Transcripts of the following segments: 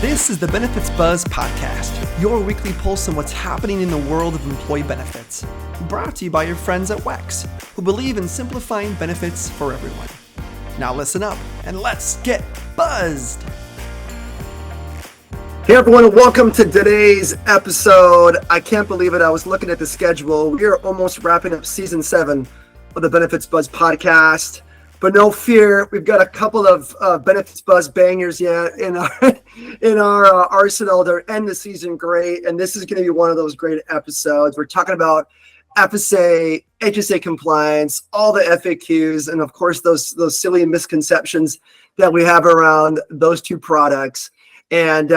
This is the Benefits Buzz Podcast, your weekly pulse on what's happening in the world of employee benefits. Brought to you by your friends at WEX, who believe in simplifying benefits for everyone. Now listen up and let's get buzzed. Hey everyone, welcome to today's episode. I can't believe it. I was looking at the schedule. We are almost wrapping up season 7 of the Benefits Buzz podcast. But no fear, we've got a couple of Benefits Buzz bangers yet in our arsenal to end the season great. And this is going to be one of those great episodes. We're talking about FSA, HSA compliance, all the FAQs, and of course those silly misconceptions that we have around those two products. And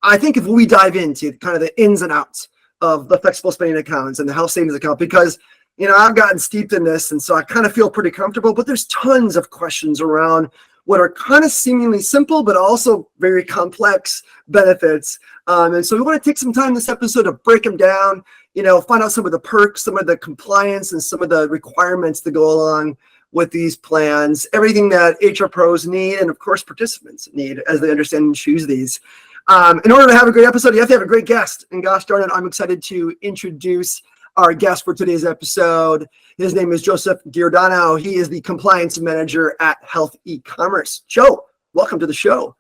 I think if we dive into kind of the ins and outs of the flexible spending accounts and the health savings account, because I've gotten steeped in this, and so I kind of feel pretty comfortable, but there's tons of questions around what are kind of seemingly simple, but also very complex benefits. And so we want to take some time in this episode to break them down, find out some of the perks, some of the compliance, and some of the requirements that go along with these plans, everything that HR pros need, and of course participants need as they understand and choose these. In order to have a great episode, you have to have a great guest. And gosh darn it, I'm excited to introduce our guest for today's episode. His name is Joseph Giordano. He is the compliance manager at Health E-commerce. Joe, welcome to the show.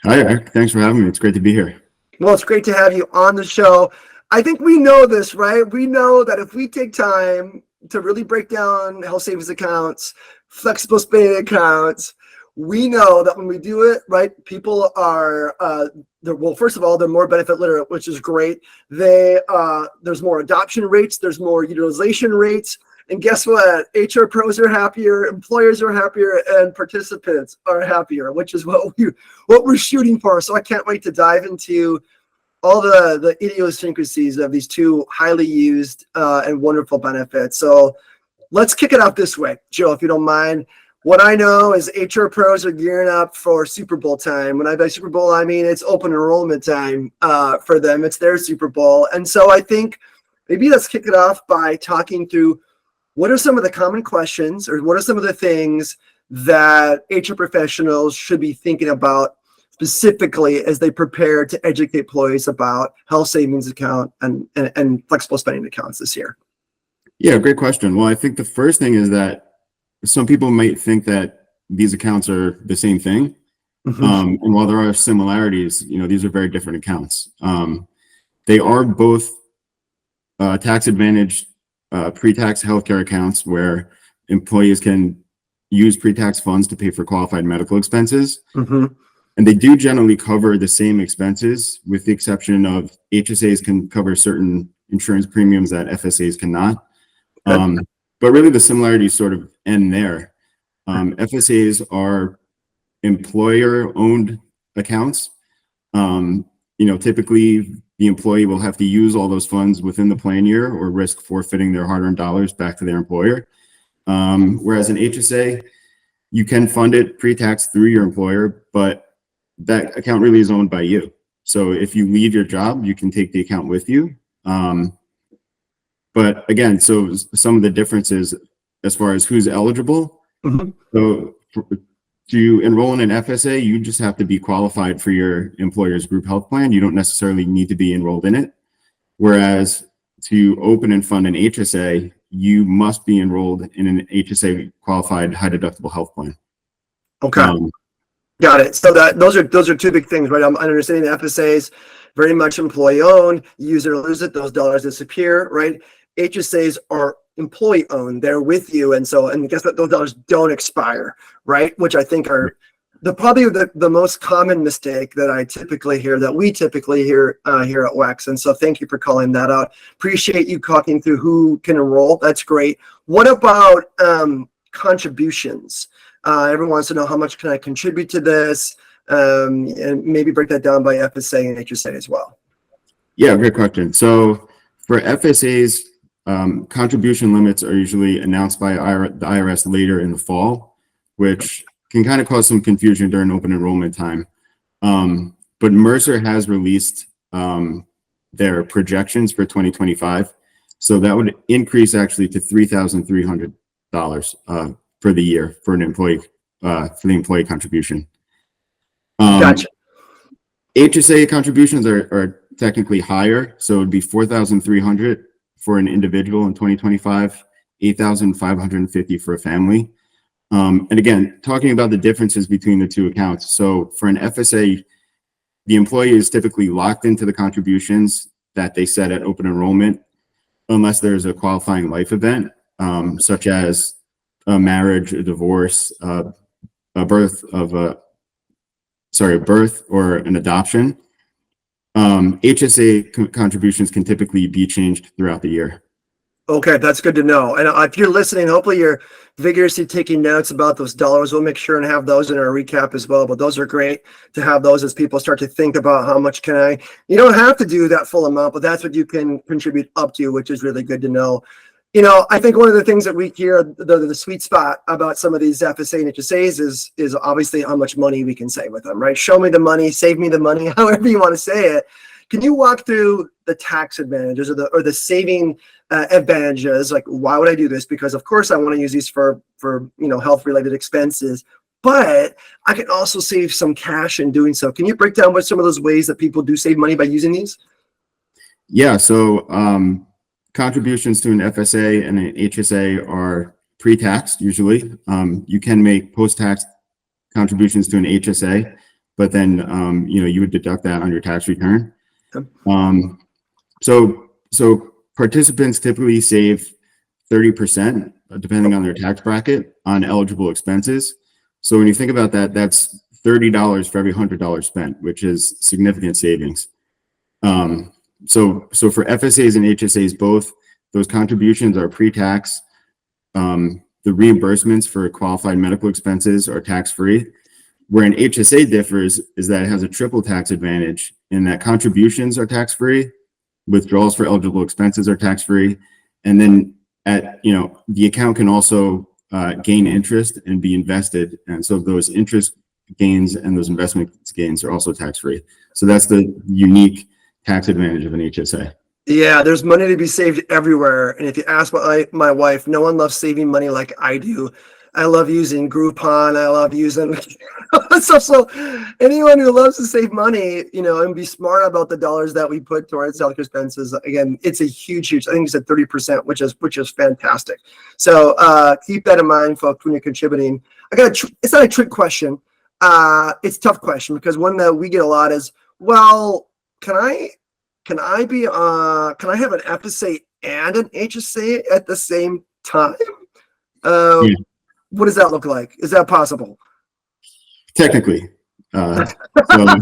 Hi, Eric. Thanks for having me. It's great to be here. Well, it's great to have you on the show. I think we know this, right? We know that if we take time to really break down health savings accounts, flexible spending accounts, we know that when we do it, right, people are, first of all, they're more benefit literate, which is great. There's more adoption rates, there's more utilization rates, and guess what? HR pros are happier, employers are happier, and participants are happier, which is what we're shooting for. So I can't wait to dive into all the idiosyncrasies of these two highly used and wonderful benefits. So let's kick it off this way, Joe, if you don't mind. What I know is HR pros are gearing up for Super Bowl time. When I say Super Bowl, I mean it's open enrollment time for them. It's their Super Bowl. And so I think maybe let's kick it off by talking through what are some of the common questions, or what are some of the things that HR professionals should be thinking about specifically as they prepare to educate employees about health savings account and flexible spending accounts this year? Yeah, great question. Well, I think the first thing is that some people might think that these accounts are the same thing. Mm-hmm. And while there are similarities, these are very different accounts. They are both tax advantaged pre-tax healthcare accounts where employees can use pre-tax funds to pay for qualified medical expenses. Mm-hmm. And they do generally cover the same expenses, with the exception of HSAs can cover certain insurance premiums that FSAs cannot. But really the similarities sort of end there. FSAs are employer-owned accounts. Typically the employee will have to use all those funds within the plan year or risk forfeiting their hard-earned dollars back to their employer. Whereas an HSA, you can fund it pre-tax through your employer, but that account really is owned by you. So if you leave your job, you can take the account with you. But again, so some of the differences as far as who's eligible. Mm-hmm. So to enroll in an FSA, you just have to be qualified for your employer's group health plan. You don't necessarily need to be enrolled in it. Whereas to open and fund an HSA, you must be enrolled in an HSA qualified high deductible health plan. Okay. Got it. So those are two big things, right? I'm understanding the FSAs very much employee owned. Use it or lose it; those dollars disappear, right? HSAs are employee owned; they're with you, and guess what? Those dollars don't expire, right? Which I think are probably the most common mistake that we typically hear here at WEX. And so thank you for calling that out. Appreciate you talking through who can enroll. That's great. What about contributions? Everyone wants to know, how much can I contribute to this? And maybe break that down by FSA and HSA as well. Yeah, great question. So for FSAs, contribution limits are usually announced by the IRS later in the fall, which can kind of cause some confusion during open enrollment time. But Mercer has released their projections for 2025. So that would increase actually to $3,300 for the year for an employee, for the employee contribution. Gotcha. HSA contributions are technically higher, so it would be 4,300 for an individual in 2025, 8,550 for a family. And again, talking about the differences between the two accounts. So for an FSA, the employee is typically locked into the contributions that they set at open enrollment, unless there's a qualifying life event, such as a marriage, a divorce, a birth or an adoption. HSA contributions can typically be changed throughout the year. Okay, that's good to know. And if you're listening, hopefully you're vigorously taking notes about those dollars. We'll make sure and have those in our recap as well. But those are great to have those as people start to think about how much can I. You don't have to do that full amount, but that's what you can contribute up to, which is really good to know. I think one of the things that we hear, the sweet spot about some of these FSA and HSAs is obviously how much money we can save with them, right? Show me the money, save me the money, however you want to say it. Can you walk through the tax advantages or the saving advantages? Like, why would I do this? Because of course I want to use these for health related expenses, but I can also save some cash in doing so. Can you break down what some of those ways that people do save money by using these? Yeah. So contributions to an FSA and an HSA are pre-taxed usually. You can make post-tax contributions to an HSA, but then you would deduct that on your tax return. So participants typically save 30%, depending on their tax bracket, on eligible expenses. So when you think about that, that's $30 for every $100 spent, which is significant savings. So for FSAs and HSAs, both those contributions are pre-tax. The reimbursements for qualified medical expenses are tax-free. Where an HSA differs is that it has a triple tax advantage in that contributions are tax-free, withdrawals for eligible expenses are tax-free, and then the account can also gain interest and be invested. And so those interest gains and those investment gains are also tax-free. So that's the unique tax advantage of an HSA. Yeah, there's money to be saved everywhere. And if you ask my wife, no one loves saving money like I do. I love using Groupon. I love using so anyone who loves to save money, and be smart about the dollars that we put towards healthcare expenses. Again, it's a huge. I think it's at 30%, which is fantastic. So keep that in mind, folks, when you're contributing. It's not a trick question. It's a tough question because one that we get a lot is, well, can I have an FSA and an HSA at the same time? Yeah. What does that look like? Is that possible? Technically. I love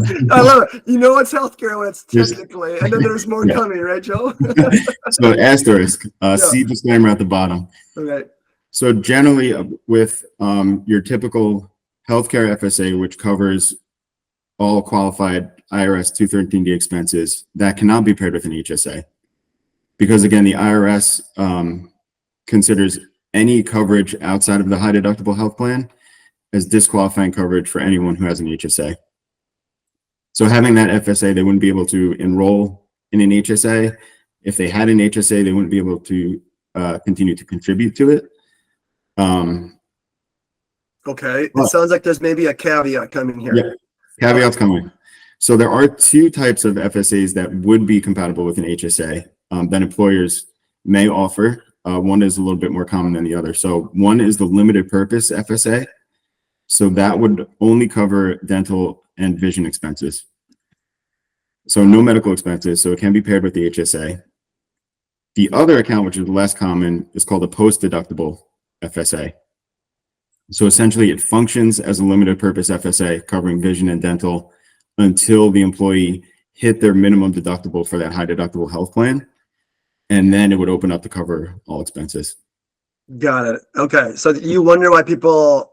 it. It's healthcare when it's technically, and then there's more coming, right, Joe? So asterisk, see disclaimer at the bottom. Okay. So generally with your typical healthcare FSA, which covers all qualified IRS 213D expenses, that cannot be paired with an HSA. Because again, the IRS considers any coverage outside of the high deductible health plan as disqualifying coverage for anyone who has an HSA. So having that FSA, they wouldn't be able to enroll in an HSA. If they had an HSA, they wouldn't be able to continue to contribute to it. Okay, it sounds like there's maybe a caveat coming here. Yeah, caveat's coming. So there are two types of FSAs that would be compatible with an HSA that employers may offer. One is a little bit more common than the other. So one is the limited purpose FSA. So that would only cover dental and vision expenses. So no medical expenses. So it can be paired with the HSA. The other account, which is less common, is called a post-deductible FSA. So essentially it functions as a limited purpose FSA covering vision and dental until the employee hit their minimum deductible for that high deductible health plan. And then it would open up to cover all expenses. Got it. Okay. So you wonder why people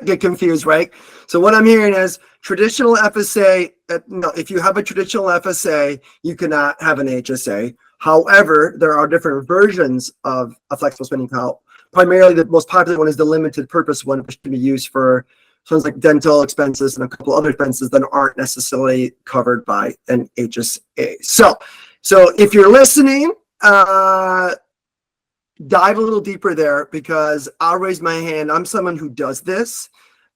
get confused, right? So what I'm hearing is traditional FSA, no, if you have a traditional FSA, you cannot have an HSA. However, there are different versions of a flexible spending account. Primarily, the most popular one is the limited purpose one, which can be used for things like dental expenses and a couple other expenses that aren't necessarily covered by an HSA. So if you're listening, dive a little deeper there because I'll raise my hand. I'm someone who does this.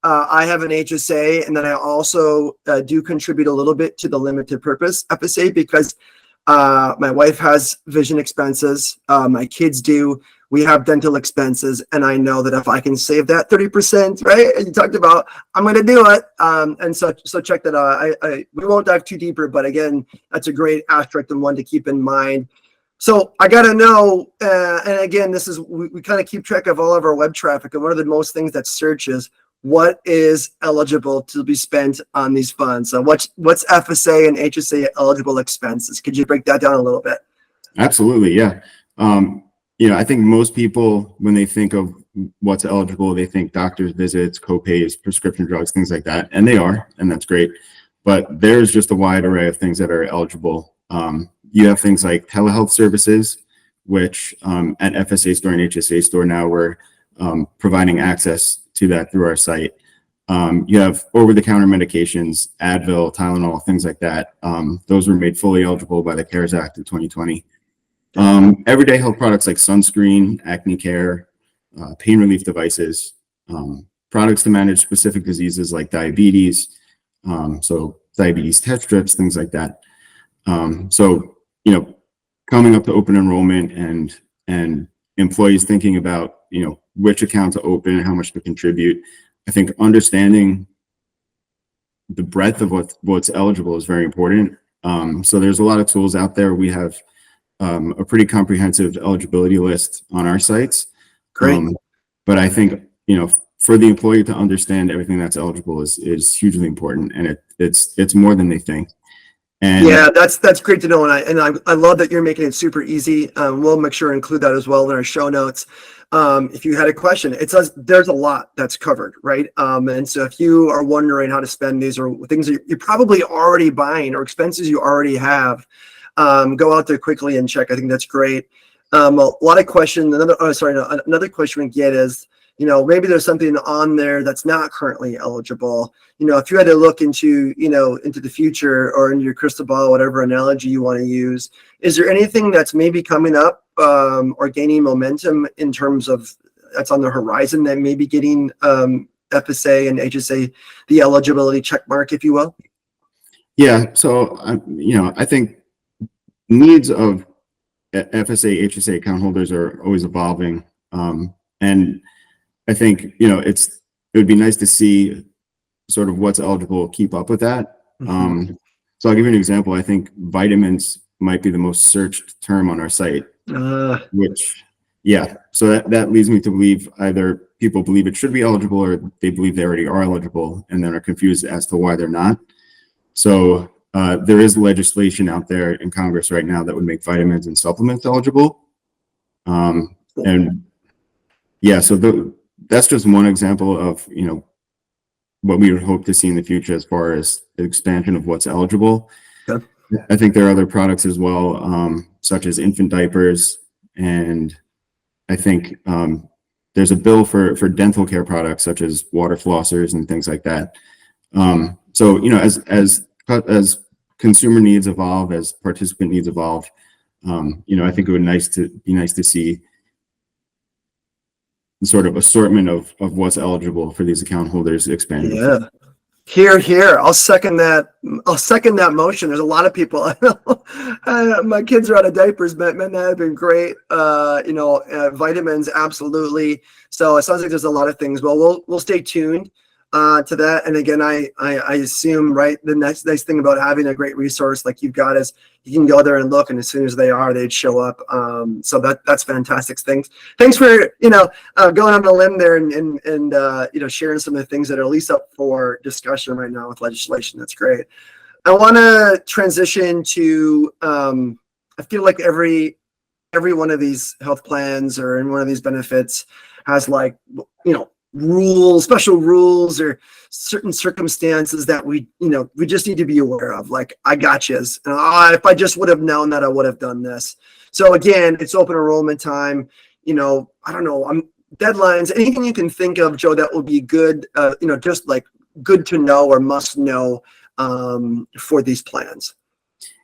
I have an HSA, and then I also do contribute a little bit to the limited purpose FSA because my wife has vision expenses. My kids do. We have dental expenses, and I know that if I can save that 30%, right? And you talked about, I'm going to do it. And so check that out. We won't dive too deeper, but again, that's a great aspect and one to keep in mind. So I got to know, and again, this is, we kind of keep track of all of our web traffic, and one of the most things that searches, what is eligible to be spent on these funds? So what's FSA and HSA eligible expenses? Could you break that down a little bit? Absolutely, yeah. I think most people, when they think of what's eligible, they think doctor's visits, co-pays, prescription drugs, things like that, and they are, and that's great. But there's just a wide array of things that are eligible. You have things like telehealth services, which at FSA store and HSA store now we're providing access to that through our site. You have over-the-counter medications, Advil, Tylenol, things like that. Those were made fully eligible by the CARES Act in 2020. Everyday health products like sunscreen, acne care, pain relief devices, products to manage specific diseases like diabetes, so diabetes test strips, things like that. Coming up to open enrollment and employees thinking about, which account to open and how much to contribute. I think understanding the breadth of what's eligible is very important. So there's a lot of tools out there. We have a pretty comprehensive eligibility list on our sites. Great. But I think, for the employee to understand everything that's eligible is hugely important, and it's more than they think. And yeah, that's great to know, and I love that you're making it super easy. We'll make sure to include that as well in our show notes. If you had a question, there's a lot that's covered, right? And so if you are wondering how to spend these or things that you're probably already buying or expenses you already have, go out there quickly and check. I think that's great. A lot of questions. Another question we get is, maybe there's something on there that's not currently eligible. If you had to look into the future or into your crystal ball, whatever analogy you want to use, is there anything that's maybe coming up or gaining momentum in terms of that's on the horizon that may be getting FSA and HSA, the eligibility check mark, if you will? Yeah. So, I think needs of FSA, HSA account holders are always evolving. And I think, it would be nice to see sort of what's eligible, keep up with that. Mm-hmm. So I'll give you an example. I think vitamins might be the most searched term on our site, so that leads me to believe either people believe it should be eligible or they believe they already are eligible and then are confused as to why they're not. So there is legislation out there in Congress right now that would make vitamins and supplements eligible. That's just one example of, what we would hope to see in the future as far as the expansion of what's eligible. Okay. I think there are other products as well, such as infant diapers. And I think there's a bill for dental care products such as water flossers and things like that. As consumer needs evolve, as participant needs evolve, I think it would be nice to see the sort of assortment of what's eligible for these account holders expanded. Yeah. Here. I'll second that motion. There's a lot of people I know. My kids are out of diapers, but man, that have been great. Vitamins, absolutely. So it sounds like there's a lot of things. Well, we'll stay tuned to that. And again, I assume, right, the nice thing about having a great resource like you've got is you can go there and look, and as soon as they'd show up. So that's fantastic. Thanks for going on a limb there and sharing some of the things that are at least up for discussion right now with legislation. That's great. I want to transition to I feel like every one of these health plans or in one of these benefits has special rules or certain circumstances that we just need to be aware of. Like, I gotchas. If I just would have known that, I would have done this. So again, it's open enrollment time. I don't know. Deadlines, anything you can think of, Joe, that will be good, just like good to know or must know for these plans.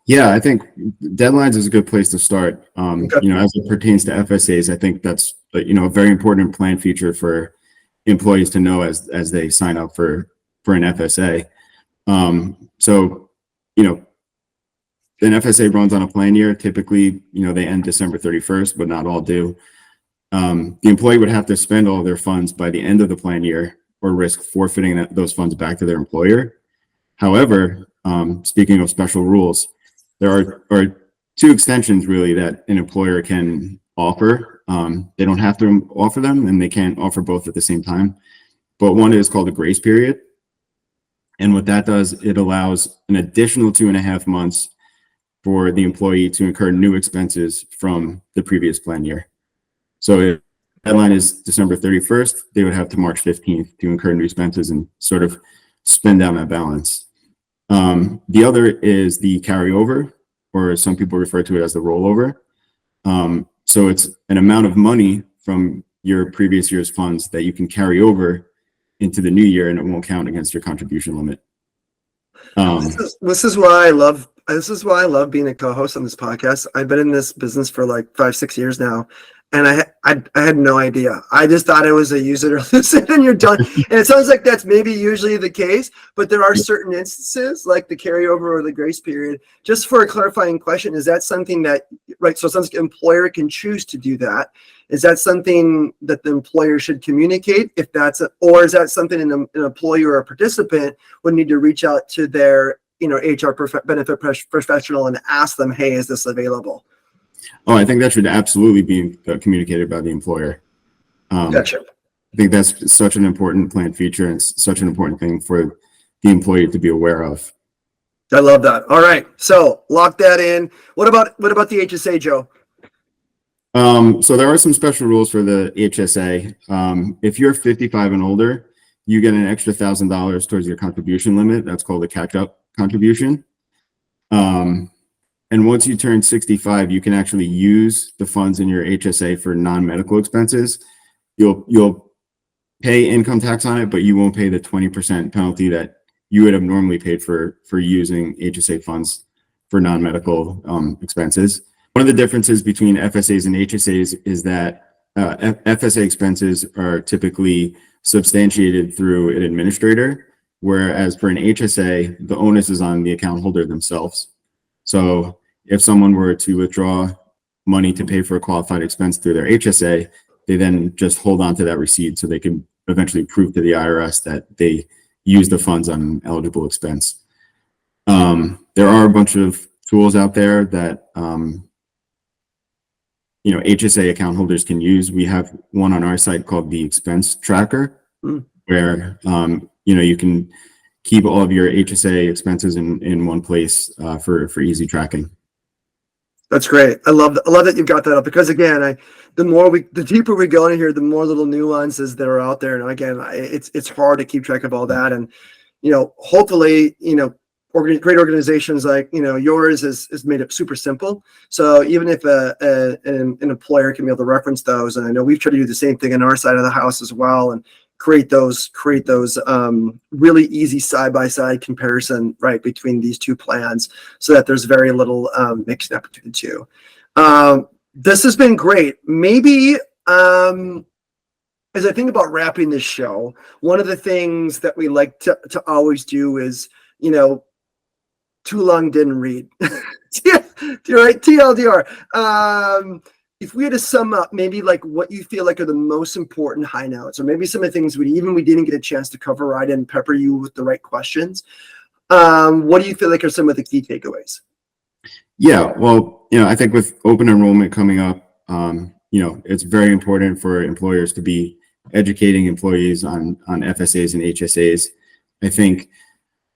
Yeah, I think deadlines is a good place to start. Okay. As it pertains to FSAs, I think that's a very important plan feature for employees to know as they sign up for an FSA. So, an FSA runs on a plan year. Typically, they end December 31st, but not all do. The employee would have to spend all their funds by the end of the plan year or risk forfeiting those funds back to their employer. However, speaking of special rules, there are two extensions really that an employer can offer. They don't have to offer them, and they can't offer both at the same time. But one is called a grace period. And what that does, it allows an additional 2.5 months for the employee to incur new expenses from the previous plan year. So if the deadline is December 31st, they would have to March 15th to incur new expenses and sort of spend down that balance. The other is the carryover, or some people refer to it as the rollover. So it's an amount of money from your previous year's funds that you can carry over into the new year, and it won't count against your contribution limit. This is why I love being a co-host on this podcast. I've been in this business for like 5-6 years now, and I had no idea. I just thought it was a use it or lose it and you're done. And it sounds like that's maybe usually the case, but there are certain instances like the carryover or the grace period. Just for a clarifying question, is that something that, right, so some employer can choose to do that? Is that something that the employer should communicate, if that's or is that something an employee or a participant would need to reach out to their HR benefit professional and ask them, hey, is this available? Oh, I think that should absolutely be communicated by the employer. Gotcha. I think that's such an important plan feature, and such an important thing for the employee to be aware of. I love that. All right, so lock that in. What about the HSA, Joe? So there are some special rules for the HSA. If you're 55 and older, you get an extra $1,000 towards your contribution limit. That's called a catch-up contribution. And once you turn 65, you can actually use the funds in your HSA for non-medical expenses. You'll pay income tax on it, but you won't pay the 20% penalty that you would have normally paid for using HSA funds for non-medical expenses. One of the differences between FSAs and HSAs is that FSA expenses are typically substantiated through an administrator, whereas for an HSA, the onus is on the account holder themselves. So if someone were to withdraw money to pay for a qualified expense through their HSA, they then just hold on to that receipt so they can eventually prove to the IRS that they use the funds on an eligible expense. There are a bunch of tools out there that HSA account holders can use. We have one on our site called the Expense Tracker, where you can keep all of your HSA expenses in one place for easy tracking. That's great. I love that you've got that up, because again, the deeper we go in here, the more little nuances that are out there. And again, it's hard to keep track of all that. And hopefully, great organizations like yours is made it super simple. So even if an employer can be able to reference those, and I know we've tried to do the same thing on our side of the house as well, and create those really easy side-by-side comparison right between these two plans, so that there's very little mixed up between the two. This has been great. Maybe as I think about wrapping this show, one of the things that we like to always do is too long didn't read. Right, TLDR. If we had to sum up maybe like what you feel like are the most important high notes, or maybe some of the things we didn't get a chance to cover, I didn't pepper you with the right questions. What do you feel like are some of the key takeaways? Yeah, well, I think with open enrollment coming up, it's very important for employers to be educating employees on FSAs and HSAs. I think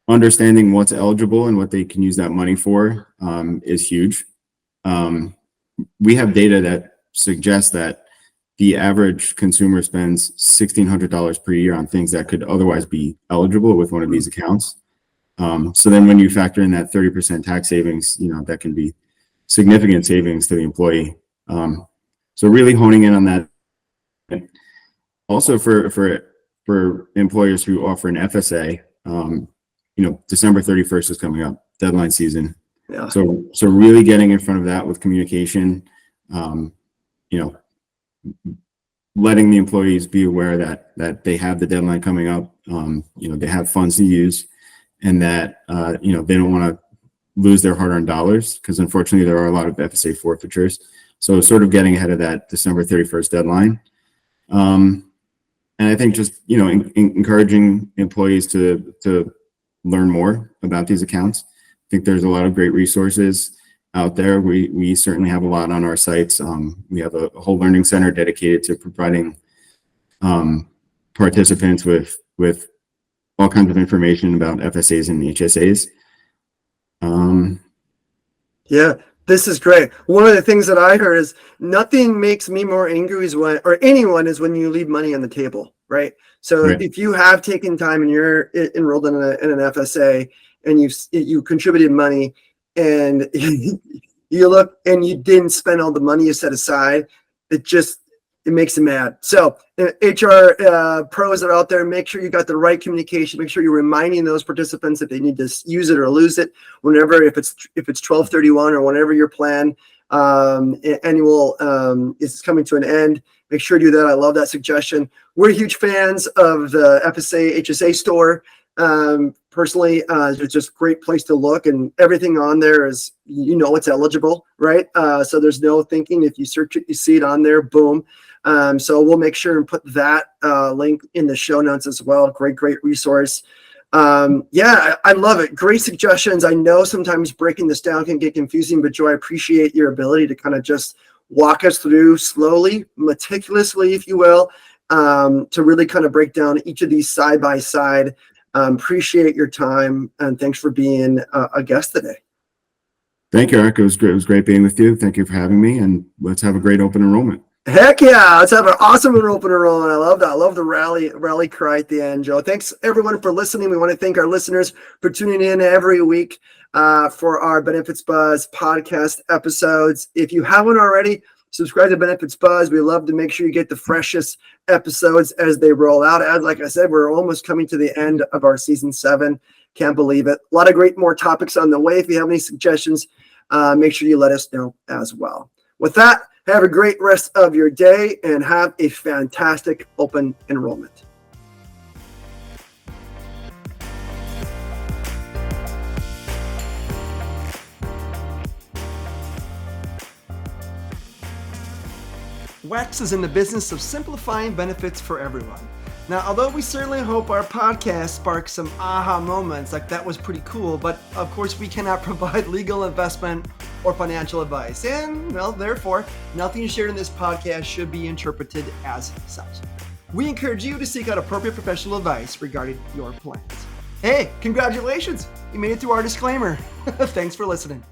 understanding what's eligible and what they can use that money for is huge. We have data that suggests that the average consumer spends $1,600 per year on things that could otherwise be eligible with one of these accounts. So then when you factor in that 30% tax savings, that can be significant savings to the employee. So really honing in on that. Also for employers who offer an FSA, December 31st is coming up, deadline season. Yeah. So really getting in front of that with communication, letting the employees be aware that they have the deadline coming up, they have funds to use, and that they don't want to lose their hard-earned dollars, because unfortunately there are a lot of FSA forfeitures. So sort of getting ahead of that December 31st deadline. And I think just, encouraging employees to learn more about these accounts. I think there's a lot of great resources out there. We certainly have a lot on our sites. We have a whole learning center dedicated to providing participants with all kinds of information about FSAs and HSAs. Yeah, this is great. One of the things that I heard is nothing makes me more angry is when you leave money on the table, right? So Right. if you have taken time and you're enrolled in an FSA and you contributed money and you look and you didn't spend all the money you set aside, it makes them mad. So HR pros that are out there, make sure you got the right communication. Make sure you're reminding those participants that they need to use it or lose it whenever, if it's 12/31 or whenever your plan annual is coming to an end. Make sure you do that. I love that suggestion. We're huge fans of the FSA HSA store. Personally, it's just a great place to look, and everything on there is, it's eligible, right? So there's no thinking. If you search it, you see it on there, boom. So we'll make sure and put that link in the show notes as well. Great resource. I love it. Great suggestions. I know sometimes breaking this down can get confusing, but Joe, I appreciate your ability to kind of just walk us through slowly, meticulously, if you will, to really kind of break down each of these side by side. Appreciate your time, and thanks for being a guest today. Thank you, Eric. It was great. It was great being with you. Thank you for having me, and let's have a great open enrollment. Heck yeah. Let's have an awesome open enrollment. I love that. I love the rally cry at the end, Joe. Thanks everyone for listening. We want to thank our listeners for tuning in every week for our Benefits Buzz podcast episodes. If you haven't already, subscribe to Benefits Buzz. We love to make sure you get the freshest episodes as they roll out. As like I said, we're almost coming to the end of our season 7. Can't believe it. A lot of great more topics on the way. If you have any suggestions, make sure you let us know as well. With that, have a great rest of your day and have a fantastic open enrollment. WEX is in the business of simplifying benefits for everyone. Now, although we certainly hope our podcast sparks some aha moments, like that was pretty cool, but of course we cannot provide legal, investment, or financial advice. And, well, therefore, nothing shared in this podcast should be interpreted as such. We encourage you to seek out appropriate professional advice regarding your plans. Hey, congratulations! You made it through our disclaimer. Thanks for listening.